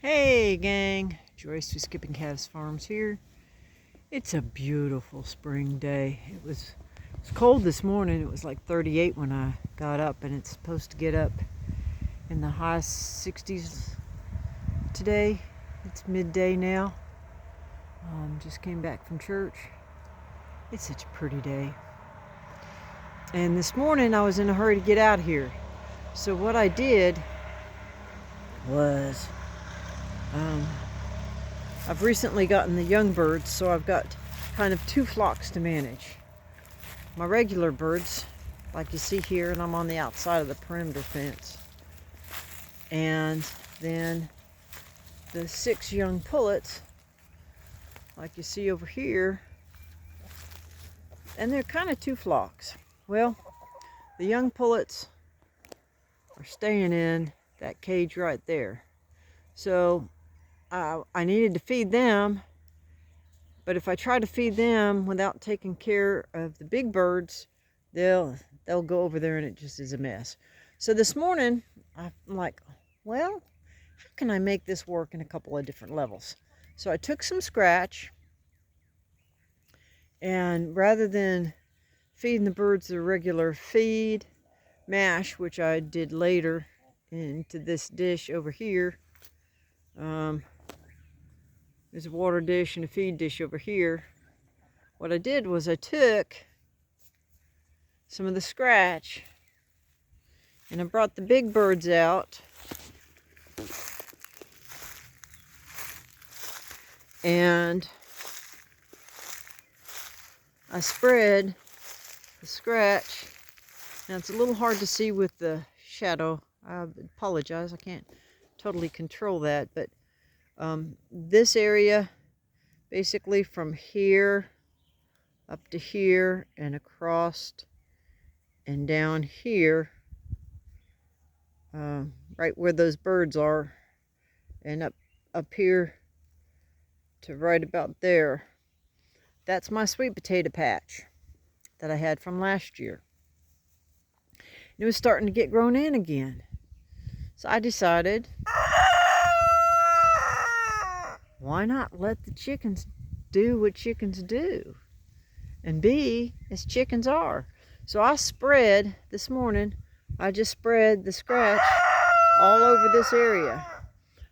Hey gang, Joyce with Skipping Calves Farms here. It's a beautiful spring day. It was cold this morning. It was like 38 when I got up, and it's supposed to get up in the high 60s today. It's midday now. Just came back from church. It's such a pretty day. And this morning I was in a hurry to get out of here. So what I did was I've recently gotten the young birds, so I've got kind of two flocks to manage. My regular birds, like you see here, and I'm on the outside of the perimeter fence. And then the 6 young pullets, like you see over here, and they're kind of two flocks. Well, the young pullets are staying in that cage right there. So I needed to feed them, but if I try to feed them without taking care of the big birds, they'll go over there and it just is a mess. So this morning, I'm like, well, how can I make this work in a couple of different levels? So I took some scratch, and rather than feeding the birds the regular feed, mash, which I did later into this dish over here, there's a water dish and a feed dish over here. What I did was I took some of the scratch and I brought the big birds out, and I spread the scratch. Now it's a little hard to see with the shadow. I apologize, I can't totally control that, but this area, basically from here up to here and across and down here, right where those birds are, and up here to right about there, that's my sweet potato patch that I had from last year. It was starting to get grown in again. So I decided, why not let the chickens do what chickens do and be as chickens are? So I spread this morning, I just spread the scratch all over this area.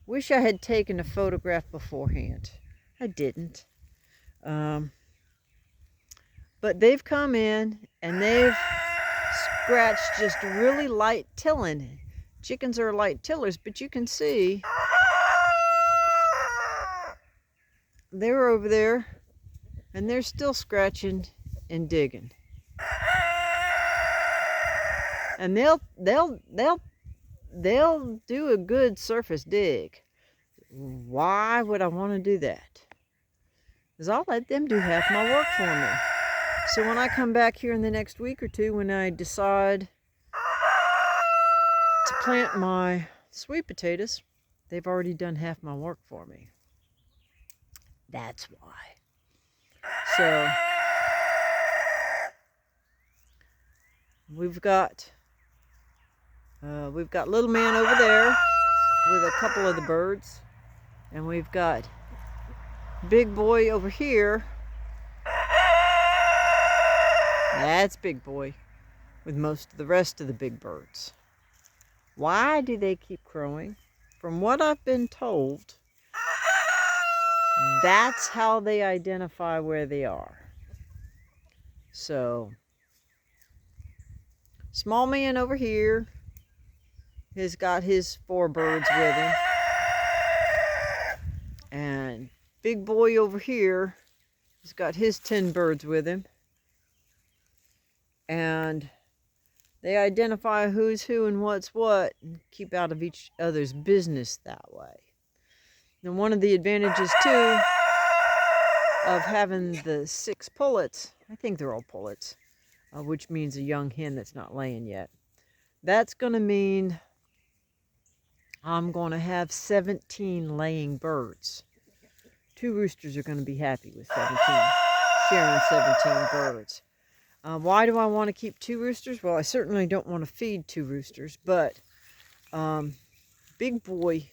Wish I had taken a photograph beforehand. I didn't. But they've come in and they've scratched just really light tilling. Chickens are light tillers, but you can see they're over there and they're still scratching and digging. And they'll do a good surface dig. Why would I want to do that? Because I'll let them do half my work for me. So when I come back here in the next week or two, when I decide to plant my sweet potatoes, they've already done half my work for me. That's why. So we've got little man over there with a couple of the birds, and we've got big boy over here. That's big boy with most of the rest of the big birds. Why do they keep crowing? From what I've been told, that's how they identify where they are. So, small man over here has got his 4 birds with him. And big boy over here has got his 10 birds with him. And they identify who's who and what's what and keep out of each other's business that way. And one of the advantages, too, of having the 6 pullets, I think they're all pullets, which means a young hen that's not laying yet. That's going to mean I'm going to have 17 laying birds. 2 roosters are going to be happy with 17, sharing 17 birds. Why do I want to keep 2 roosters? Well, I certainly don't want to feed 2 roosters, but big boy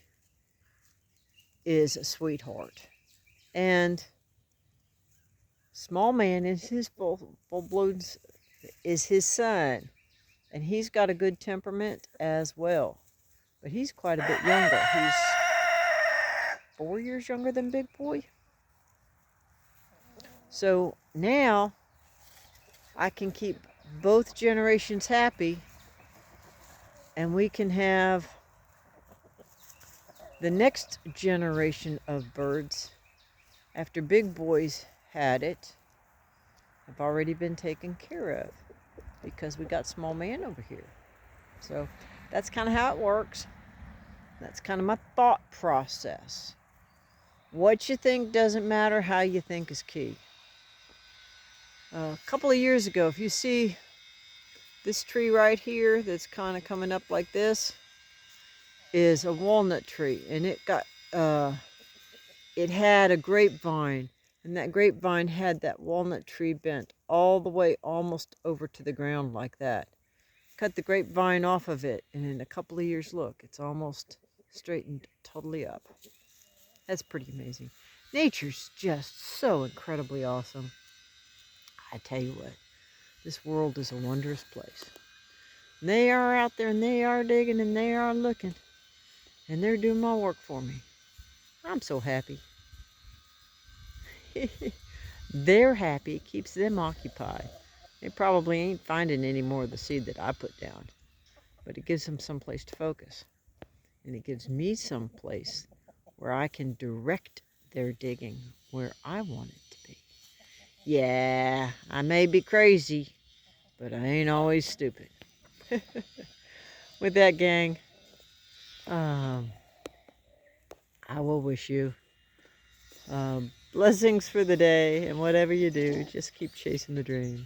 is a sweetheart. And Small Man is his full-blown, is his son. And he's got a good temperament as well. But he's quite a bit younger. He's 4 years younger than Big Boy. So now I can keep both generations happy, and we can have the next generation of birds after Big Boy's had it have already been taken care of because we got Small Man over here. So that's kind of how it works. That's kind of my thought process. What you think doesn't matter, how you think is key. A couple of years ago, if you see this tree right here that's kind of coming up like this, is a walnut tree, and it had a grapevine, and that grapevine had that walnut tree bent all the way almost over to the ground like that. Cut the grapevine off of it, and in a couple of years, look, it's almost straightened totally up. That's pretty amazing. Nature's just so incredibly awesome. I tell you what, this world is a wondrous place. And they are out there, and they are digging, and they are looking, and they're doing my work for me. I'm so happy. They're happy. It keeps them occupied. They probably ain't finding any more of the seed that I put down, but it gives them some place to focus. And it gives me some place where I can direct their digging where I want it to be. Yeah, I may be crazy, but I ain't always stupid. With that, gang, I will wish you blessings for the day, and whatever you do, just keep chasing the dream.